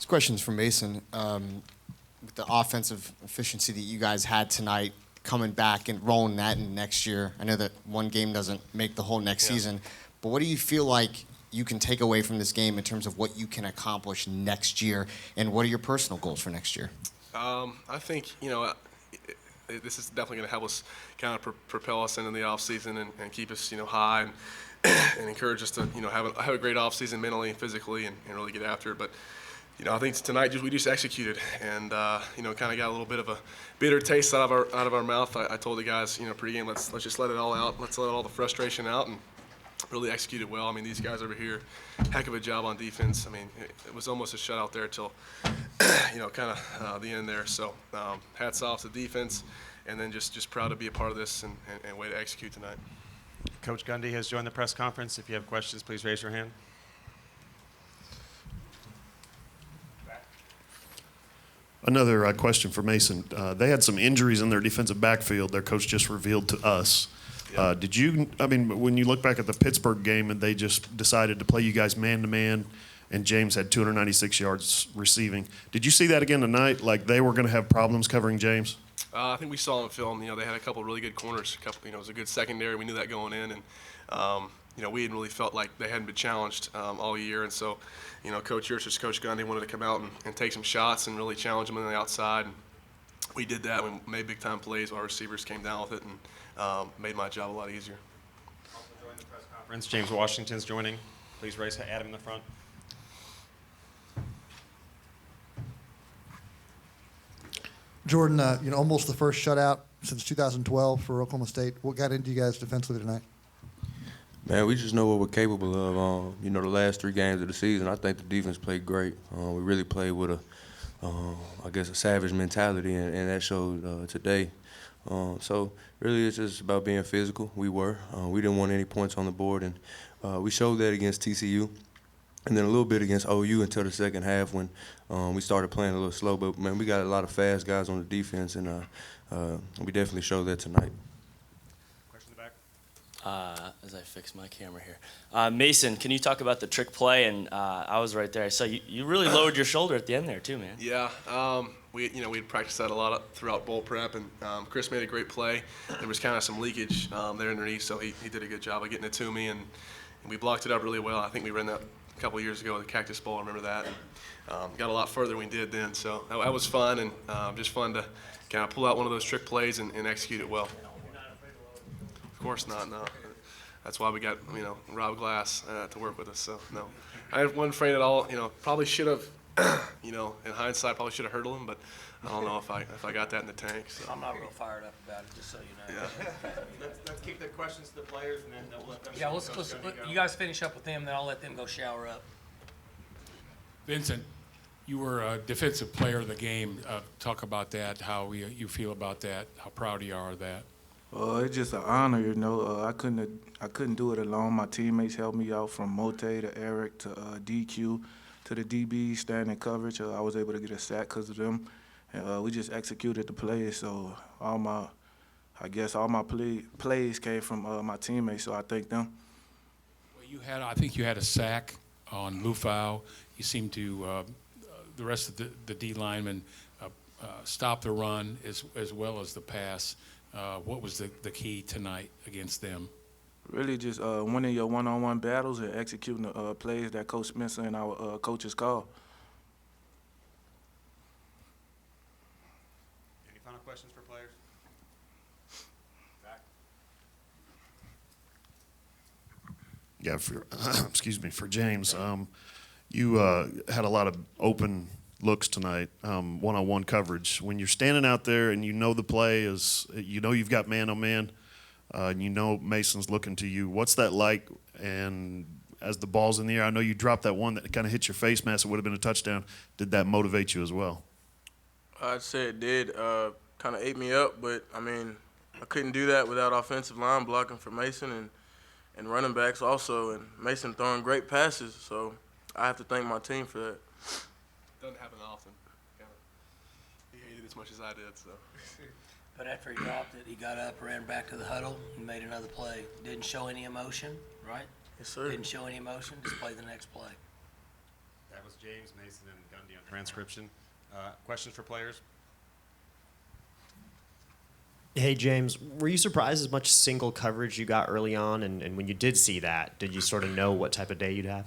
This question's for Mason. With the offensive efficiency that you guys had tonight, coming back and rolling that in next year, I know that one game doesn't make the whole next season, but what do you feel like you can take away from this game in terms of what you can accomplish next year, and what are your personal goals for next year? I think, this is definitely going to help us kind of propel us into the offseason and keep us, high and encourage us to, have a great offseason mentally and physically and really get after it. But, I think tonight we just executed and, kind of got a little bit of a bitter taste out of our mouth. I told the guys, pregame, let's just let it all out. Let's let all the frustration out and really executed well. I mean, these guys over here, heck of a job on defense. I mean, it was almost a shutout there till, kind of the end there. So hats off to defense, and then just proud to be a part of this and way to execute tonight. Coach Gundy has joined the press conference. If you have questions, please raise your hand. Another question for Mason. They had some injuries in their defensive backfield. Their coach just revealed to us. When you look back at the Pittsburgh game and they just decided to play you guys man-to-man and James had 296 yards receiving, did you see that again tonight? Like they were going to have problems covering James? I think we saw on film, they had a couple really good corners. It was a good secondary. We knew that going in. And, we hadn't really felt like they hadn't been challenged all year. And so, Coach Yurch's, Coach Gundy wanted to come out and take some shots and really challenge them on the outside. And we did that. We made big-time plays while our receivers came down with it and made my job a lot easier. Also joining the press conference, James Washington's joining. Please raise Adam in the front. Jordan, almost the first shutout since 2012 for Oklahoma State. What got into you guys defensively tonight? Man, we just know what we're capable of. The last 3 games of the season, I think the defense played great. We really played with a savage mentality, and that showed today. So really it's just about being physical. We didn't want any points on the board, and we showed that against TCU. And then a little bit against OU until the second half when we started playing a little slow. But, man, we got a lot of fast guys on the defense, and we definitely showed that tonight. Question in the back. As I fix my camera here. Mason, can you talk about the trick play? And I was right there. I saw you really lowered your shoulder at the end there too, man. Yeah, we'd practiced that a lot throughout bowl prep, and Chris made a great play. There was kind of some leakage there underneath, so he did a good job of getting it to me, and we blocked it up really well. I think we ran that a couple of years ago at the Cactus Bowl. I remember that. And, got a lot further than we did then, so that was fun, and just fun to kind of pull out one of those trick plays and execute it well. Of course not, no. That's why we got, Rob Glass to work with us, so no. I wasn't afraid at all, probably should have, in hindsight, probably should have hurdled him, but I don't know if I got that in the tank. So. I'm not real fired up about it, just so you know. Yeah. Let's keep the questions to the players, and then we'll let them. Yeah, you guys finish up with them, then I'll let them go shower up. Vincent, you were a defensive player of the game. Talk about that, how you feel about that, how proud you are of that. It's just an honor, I couldn't do it alone. My teammates helped me out from Mote to Eric to DQ to the DB standing coverage. I was able to get a sack because of them. And we just executed the plays. So all my plays came from my teammates. So I thank them. Well, I think you had a sack on Lufau. You seemed to the rest of the D linemen stop the run as well as the pass. What was the key tonight against them? Really just winning your one-on-one battles and executing the plays that Coach Spencer and our coaches call. Any final questions for players? Back. Yeah, for James. You had a lot of open looks tonight, one-on-one coverage. When you're standing out there and the play is, you've got man-on-man, and Mason's looking to you, what's that like? And as the ball's in the air, I know you dropped that one that kind of hit your face mask. It would have been a touchdown. Did that motivate you as well? I'd say it did. Kind of ate me up, but, I couldn't do that without offensive line blocking for Mason and running backs also, and Mason throwing great passes, so I have to thank my team for that. Doesn't happen often. He hated it as much as I did, so. But after he dropped it, he got up, ran back to the huddle, and made another play. Didn't show any emotion, right? Yes, sir. Didn't show any emotion, just play the next play. That was James, Mason, and Gundy on transcription. Questions for players? Hey, James, were you surprised as much single coverage you got early on? And when you did see that, did you sort of know what type of day you'd have?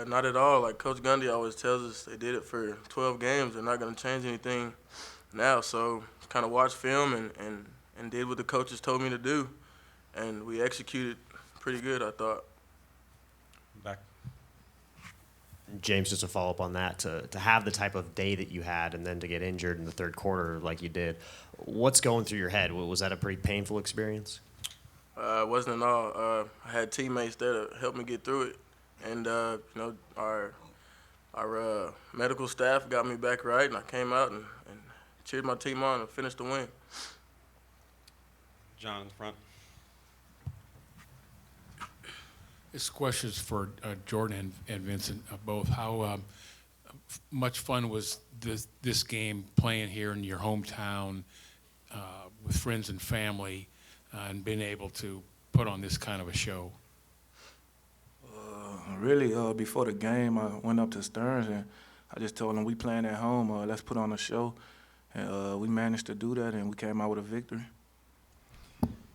Not at all. Like Coach Gundy always tells us, they did it for 12 games. They're not going to change anything now. So kind of watched film and did what the coaches told me to do. And we executed pretty good, I thought. Back. James, just to follow up on that, to have the type of day that you had and then to get injured in the third quarter like you did, what's going through your head? Was that a pretty painful experience? It wasn't at all. I had teammates that helped me get through it. And, our medical staff got me back right, and I came out and cheered my team on and finished the win. John in the front. This question is for Jordan and Vincent both. How much fun was this game playing here in your hometown with friends and family and being able to put on this kind of a show? Really, before the game, I went up to Stearns and I just told them we playing at home. Let's put on a show, and we managed to do that, and we came out with a victory.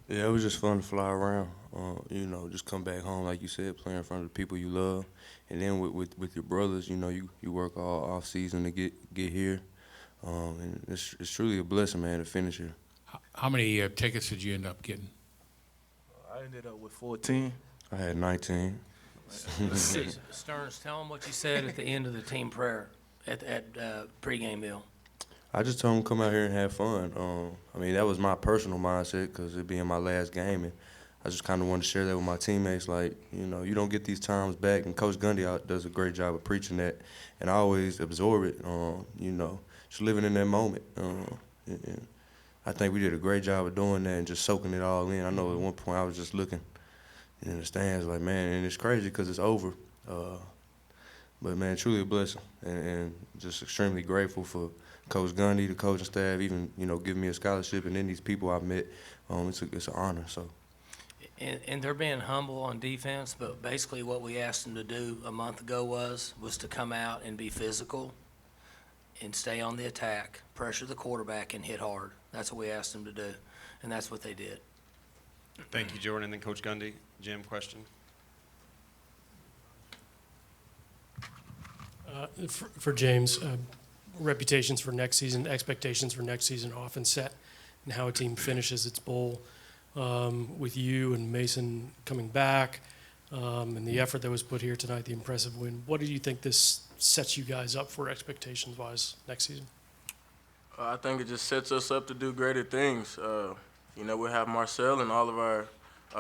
Yeah, it was just fun to fly around. Just come back home, like you said, play in front of the people you love, and then with your brothers, you work all off season to get here, and it's truly a blessing, man, to finish here. How many tickets did you end up getting? I ended up with 14. I had 19. Stearns, tell them what you said at the end of the team prayer at pregame meal. I just told them to come out here and have fun. That was my personal mindset because it being my last game, and I just kind of wanted to share that with my teammates. Like, you don't get these times back, and Coach Gundy does a great job of preaching that, and I always absorb it. Just living in that moment. And I think we did a great job of doing that and just soaking it all in. I know at one point I was just looking in the stands like, man, and it's crazy because it's over. But, man, truly a blessing, and just extremely grateful for Coach Gundy, the coaching staff, even, giving me a scholarship, and then these people I've met. It's an honor. So. And they're being humble on defense, but basically what we asked them to do a month ago was to come out and be physical and stay on the attack, pressure the quarterback, and hit hard. That's what we asked them to do, and that's what they did. Thank you, Jordan. And then Coach Gundy. Jim, question? For James, reputations for next season, expectations for next season are often set and how a team finishes its bowl. With you and Mason coming back and the effort that was put here tonight, the impressive win, what do you think this sets you guys up for expectations-wise next season? I think it just sets us up to do greater things. We'll have Marcel and all of our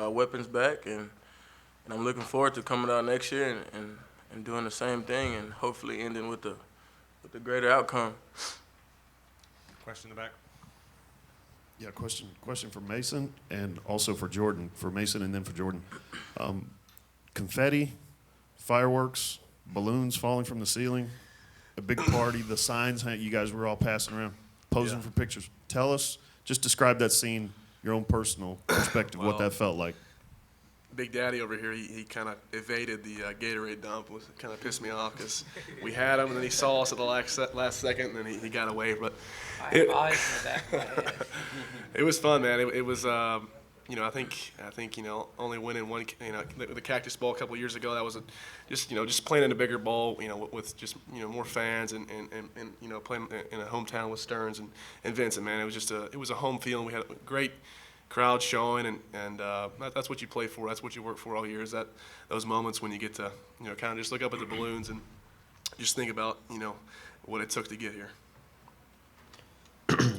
weapons back, and I'm looking forward to coming out next year and doing the same thing and hopefully ending with a greater outcome. Question in the back. Yeah, question for Mason and also for Jordan. For Mason and then for Jordan. Confetti, fireworks, balloons falling from the ceiling, a big party, the signs you guys were all passing around, posing for pictures. Tell us, just describe that scene, your own personal perspective, what that felt like. Big Daddy over here, he kind of evaded the Gatorade dump. It kind of pissed me off because we had him, and then he saw us at the last second, and then he got away. But I have eyes in the back of my head. It was fun, man. It was, I think, only winning one, the Cactus Bowl a couple of years ago. That was just playing in a bigger bowl, with just more fans and playing in a hometown with Stearns and Vincent, man. It was just it was a home feeling. We had a great crowd showing, and that's what you play for. That's what you work for all year. Is that those moments when you get to kind of just look up at the balloons and just think about what it took to get here.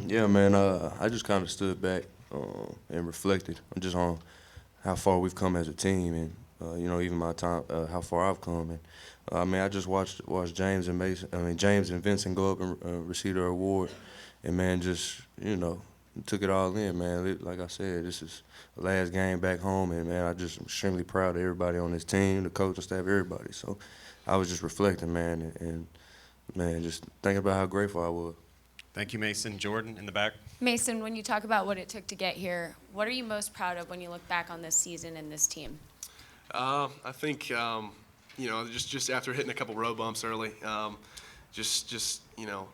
Yeah, man. I just kind of stood back and reflected just on how far we've come as a team, and even my time, how far I've come. And I just watched James and Vincent go up and receive their award, and man, just took it all in, man. Like I said, this is the last game back home, and man, I'm just extremely proud of everybody on this team, the coaching staff, everybody. So I was just reflecting, man, and man, just thinking about how grateful I was. Thank you, Mason. Jordan in the back. Mason, when you talk about what it took to get here, what are you most proud of when you look back on this season and this team? I think just after hitting a couple road bumps early,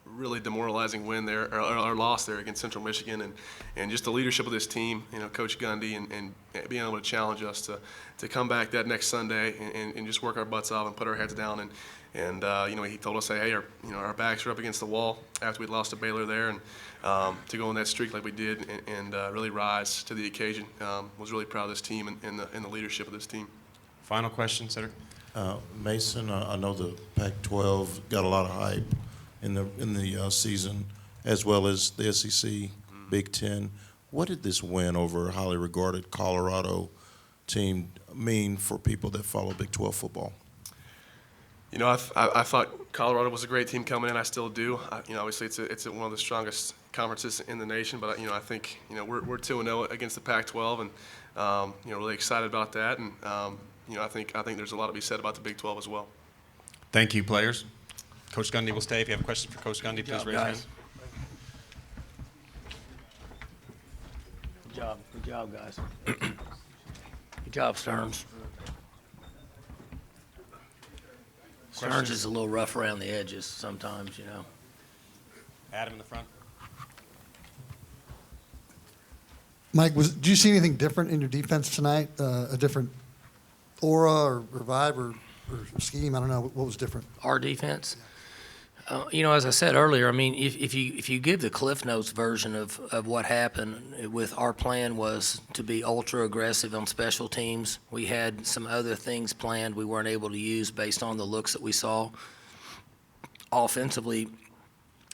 really demoralizing win there or loss there against Central Michigan, and just the leadership of this team, Coach Gundy, and being able to challenge us to come back that next Sunday and just work our butts off and put our heads down, and he told us, hey, our backs are up against the wall after we lost to Baylor there, and to go on that streak like we did and really rise to the occasion. Was really proud of this team and the leadership of this team. Final question, Cedric. Mason, I know the Pac-12 got a lot of hype in the season, as well as the SEC, Big Ten. What did this win over a highly regarded Colorado team mean for people that follow Big 12 football? I thought Colorado was a great team coming in. I still do. Obviously it's one of the strongest conferences in the nation. But I think we're 2-0 against the Pac-12, and really excited about that. And I think there's a lot to be said about the Big 12 as well. Thank you, players. Coach Gundy will stay. If you have a question for Coach Gundy, please raise your hand. Good job, guys. Good job, Stearns. Stearns is a little rough around the edges sometimes, Adam in the front. Mike, did you see anything different in your defense tonight? A different aura or vibe or scheme? I don't know. What was different? Our defense? As I said earlier, I mean, if you give the Cliff Notes version of what happened, with our plan was to be ultra aggressive on special teams. We had some other things planned we weren't able to use based on the looks that we saw. Offensively,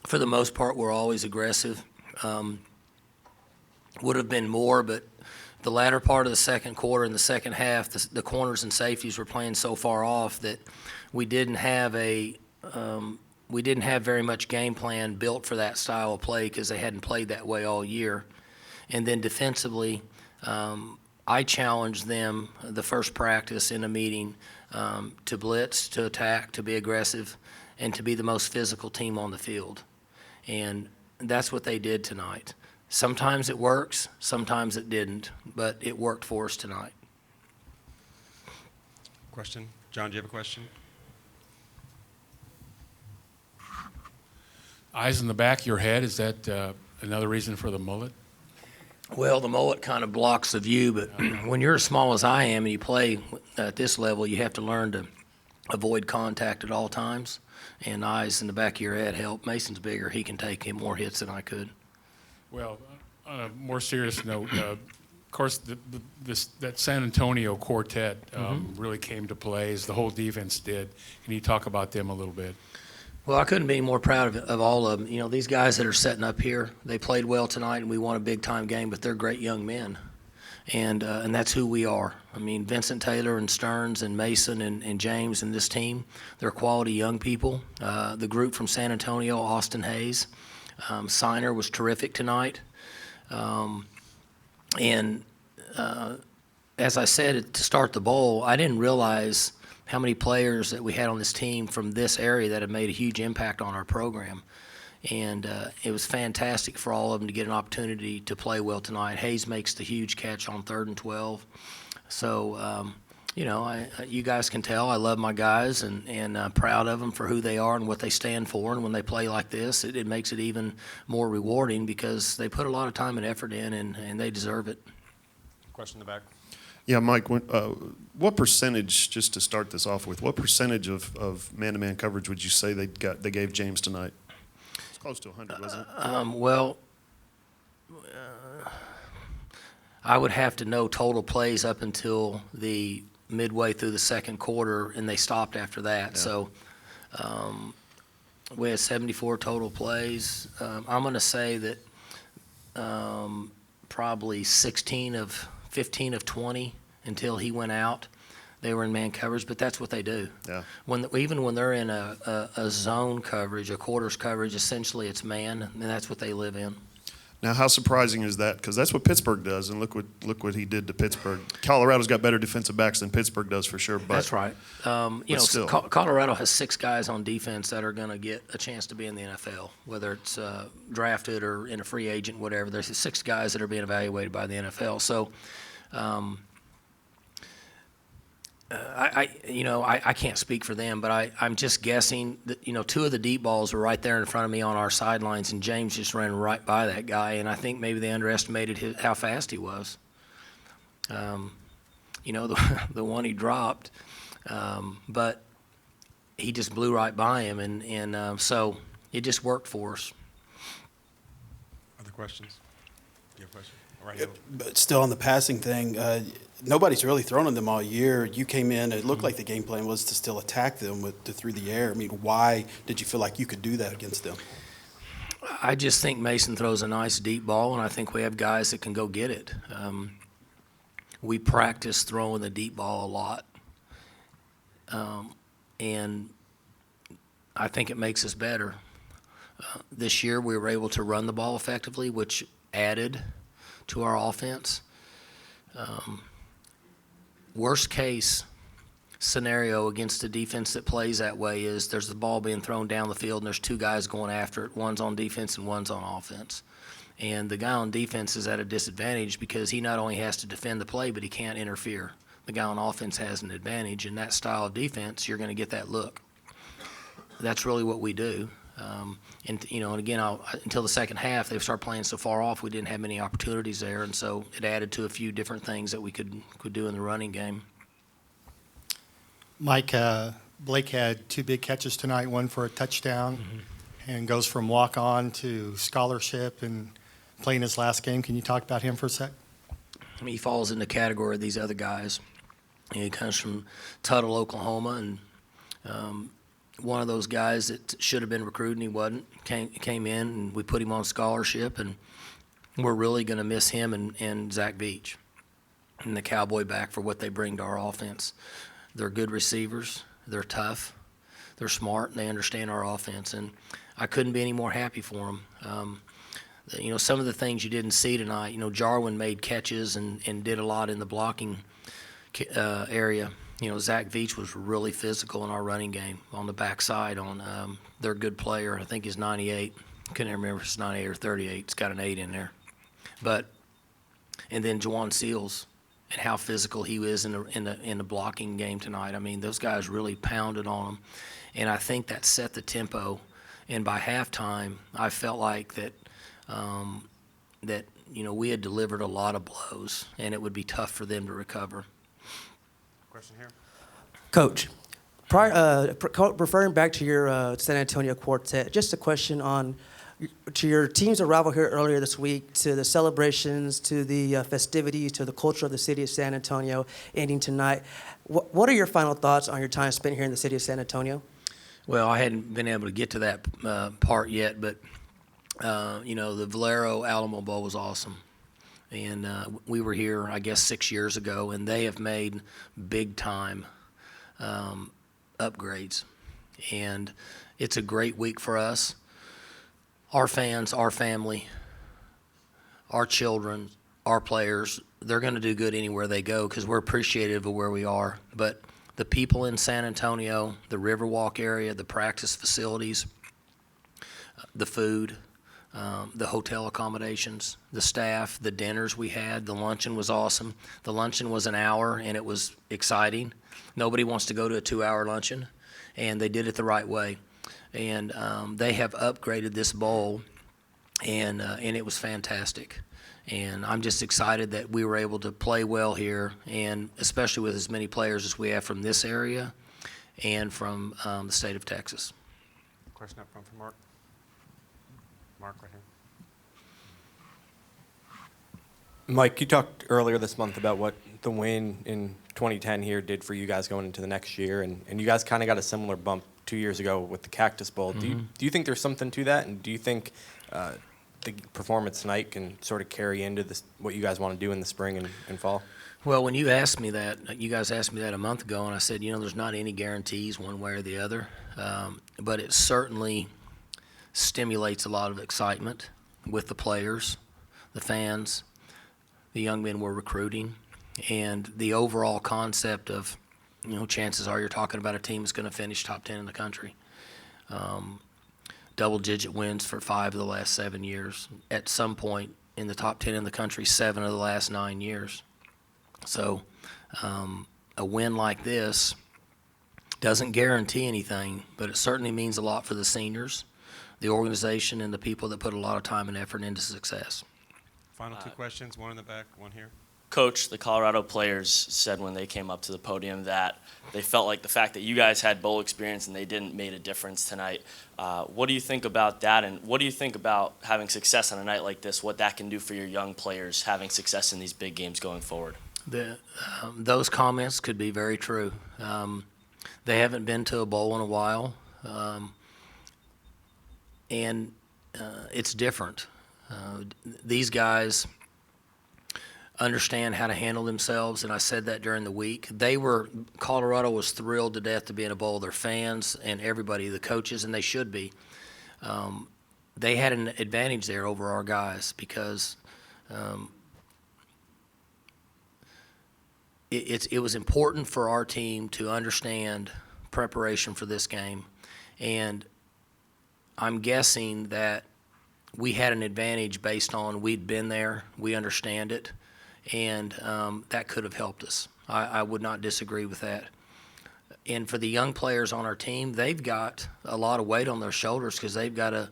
for the most part, we're always aggressive. Would have been more, but the latter part of the second quarter and the second half, the corners and safeties were playing so far off that we didn't have very much game plan built for that style of play because they hadn't played that way all year. And then defensively, I challenged them the first practice in a meeting to blitz, to attack, to be aggressive, and to be the most physical team on the field. And that's what they did tonight. Sometimes it works, sometimes it didn't, but it worked for us tonight. Question? John, do you have a question? Eyes in the back of your head, is that another reason for the mullet? Well, the mullet kind of blocks the view, but when you're as small as I am and you play at this level, you have to learn to avoid contact at all times, and eyes in the back of your head help. Mason's bigger. He can take more hits than I could. Well, on a more serious note, of course, that San Antonio quartet really came to play, as the whole defense did. Can you talk about them a little bit? Well, I couldn't be more proud of all of them. These guys that are setting up here, they played well tonight, and we won a big-time game, but they're great young men, and that's who we are. I mean, Vincent Taylor and Stearns and Mason and James and this team, they're quality young people. The group from San Antonio, Austin Hayes, Signer was terrific tonight. As I said to start the bowl, I didn't realize how many players that we had on this team from this area that have made a huge impact on our program. And it was fantastic for all of them to get an opportunity to play well tonight. Hayes makes the huge catch on 3rd and 12. So, you guys can tell I love my guys and proud of them for who they are and what they stand for. And when they play like this, it makes it even more rewarding because they put a lot of time and effort in, and they deserve it. Question in the back. Yeah, Mike, what percentage, just to start this off with, what percentage of man-to-man coverage would you say they gave James tonight? It's close to 100, wasn't it? I would have to know total plays up until the midway through the second quarter, and they stopped after that. Yeah. So we had 74 total plays. I'm going to say that probably 15 of 20 until he went out, they were in man coverage, but that's what they do. Yeah. Even when they're in a zone coverage, a quarters coverage, essentially it's man, and that's what they live in. Now, how surprising is that? Because that's what Pittsburgh does, and look what he did to Pittsburgh. Colorado's got better defensive backs than Pittsburgh does for sure. But that's right. Still. Colorado has 6 guys on defense that are going to get a chance to be in the NFL, whether it's drafted or in a free agent, whatever. There's 6 guys that are being evaluated by the NFL. So I can't speak for them, but I'm just guessing that, two of the deep balls were right there in front of me on our sidelines, and James just ran right by that guy, and I think maybe they underestimated how fast he was. The one he dropped, but he just blew right by him, and so it just worked for us. Other questions? You have a question? All right. But still on the passing thing, nobody's really thrown on them all year. You came in, it looked like the game plan was to still attack them through the air. I mean, why did you feel like you could do that against them? I just think Mason throws a nice deep ball, and I think we have guys that can go get it. We practice throwing the deep ball a lot, and I think it makes us better. This year we were able to run the ball effectively, which added to our offense. Worst case scenario against a defense that plays that way is there's the ball being thrown down the field and there's two guys going after it. One's on defense and one's on offense. And the guy on defense is at a disadvantage because he not only has to defend the play, but he can't interfere. The guy on offense has an advantage. In that style of defense, you're going to get that look. That's really what we do. And again, until the second half, they start playing so far off, we didn't have many opportunities there, and so it added to a few different things that we could do in the running game. Mike, Blake had two big catches tonight, one for a touchdown, and goes from walk-on to scholarship and playing his last game. Can you talk about him for a sec? I mean, he falls in the category of these other guys. He comes from Tuttle, Oklahoma, and one of those guys that should have been recruited and he wasn't, came in, and we put him on scholarship, and we're really going to miss him and Zach Beach and the Cowboy back for what they bring to our offense. They're good receivers. They're tough. They're smart, and they understand our offense, and I couldn't be any more happy for them. Some of the things you didn't see tonight, Jarwin made catches and did a lot in the blocking area. Zach Veach was really physical in our running game on the backside. They're a good player. I think he's 98. Couldn't remember if it's 98 or 38. It's got an 8 in there. And then Juwan Seals and how physical he is in the blocking game tonight. I mean, those guys really pounded on him, and I think that set the tempo. And by halftime, I felt like that we had delivered a lot of blows, and it would be tough for them to recover. Question here. Coach, referring back to your San Antonio quartet, just a question on to your team's arrival here earlier this week, to the celebrations, to the festivities, to the culture of the city of San Antonio ending tonight. What are your final thoughts on your time spent here in the city of San Antonio? Well, I hadn't been able to get to that part yet, but the Valero Alamo Bowl was awesome. And we were here, I guess, 6 years ago, and they have made big-time upgrades. And it's a great week for us. Our fans, our family, our children, our players, they're going to do good anywhere they go because we're appreciative of where we are. But the people in San Antonio, the Riverwalk area, the practice facilities, the food, the hotel accommodations, the staff, the dinners we had, the luncheon was awesome. The luncheon was an hour, and it was exciting. Nobody wants to go to a 2-hour luncheon, and they did it the right way. And they have upgraded this bowl, and it was fantastic. And I'm just excited that we were able to play well here, and especially with as many players as we have from this area and from the state of Texas. Question up front from Mark. Mark, right here. Mike, you talked earlier this month about what the win in 2010 here did for you guys going into the next year, and you guys kind of got a similar bump 2 years ago with the Cactus Bowl. Mm-hmm. Do you think there's something to that, and do you think the performance tonight can sort of carry into this, what you guys want to do in the spring and fall? Well, when you asked me that, you guys asked me that a month ago, and I said, there's not any guarantees one way or the other, but it certainly stimulates a lot of excitement with the players, the fans, the young men we're recruiting, and the overall concept of, chances are you're talking about a team that's going to finish top 10 in the country. Double-digit wins for 5 of the last 7 years. At some point in the top 10 in the country, 7 of the last 9 years. So a win like this doesn't guarantee anything, but it certainly means a lot for the seniors, the organization, and the people that put a lot of time and effort into success. Final two questions, one in the back, one here. Coach, the Colorado players said when they came up to the podium that they felt like the fact that you guys had bowl experience and they didn't made a difference tonight. What do you think about that, and what do you think about having success on a night like this, what that can do for your young players having success in these big games going forward? Those comments could be very true. They haven't been to a bowl in a while, and it's different. These guys understand how to handle themselves, and I said that during the week. Colorado was thrilled to death to be in a bowl. Their fans and everybody, the coaches, and they should be. They had an advantage there over our guys because it was important for our team to understand preparation for this game, and I'm guessing that we had an advantage based on we'd been there, we understand it, and that could have helped us. I would not disagree with that. And for the young players on our team, they've got a lot of weight on their shoulders because they've got to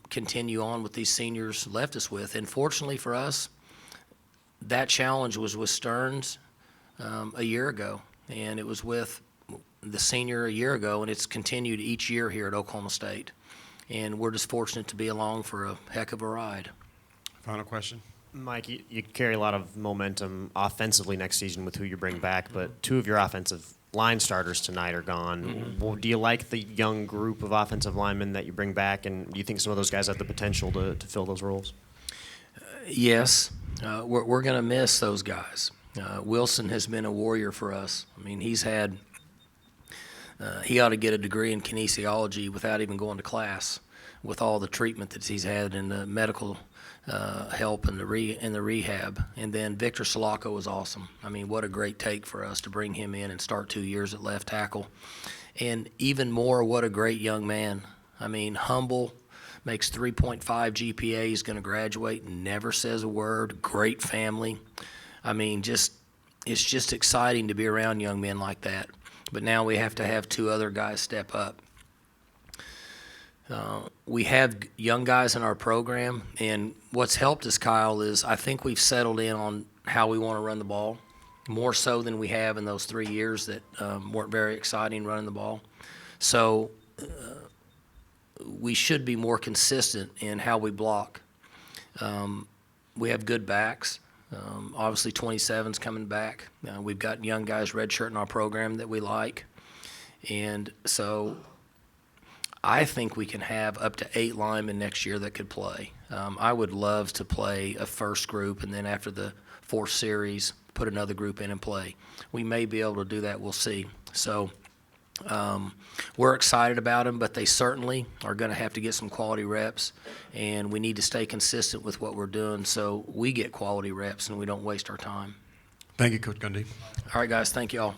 continue on what these seniors left us with. And fortunately for us, that challenge was with Stearns a year ago, and it was with the senior a year ago, and it's continued each year here at Oklahoma State. And we're just fortunate to be along for a heck of a ride. Final question. Mike, you carry a lot of momentum offensively next season with who you bring back, but two of your offensive line starters tonight are gone. Well, do you like the young group of offensive linemen that you bring back, and do you think some of those guys have the potential to fill those roles? Yes. We're going to miss those guys. Wilson has been a warrior for us. I mean, he ought to get a degree in kinesiology without even going to class with all the treatment that he's had and the medical help and the rehab. And then Victor Sulaco was awesome. I mean, what a great take for us to bring him in and start 2 years at left tackle. And even more, what a great young man. I mean, humble, makes 3.5 GPA, he's going to graduate, never says a word, great family. I mean, it's just exciting to be around young men like that. But now we have to have two other guys step up. We have young guys in our program, and what's helped us, Kyle, is I think we've settled in on how we want to run the ball, more so than we have in those 3 years that weren't very exciting running the ball. So we should be more consistent in how we block. We have good backs. Obviously, 27's coming back. We've got young guys redshirt in our program that we like. And so I think we can have up to 8 linemen next year that could play. I would love to play a first group, and then after the 4th series, put another group in and play. We may be able to do that. We'll see. So we're excited about them, but they certainly are going to have to get some quality reps, and we need to stay consistent with what we're doing so we get quality reps and we don't waste our time. Thank you, Coach Gundy. All right, guys. Thank you all.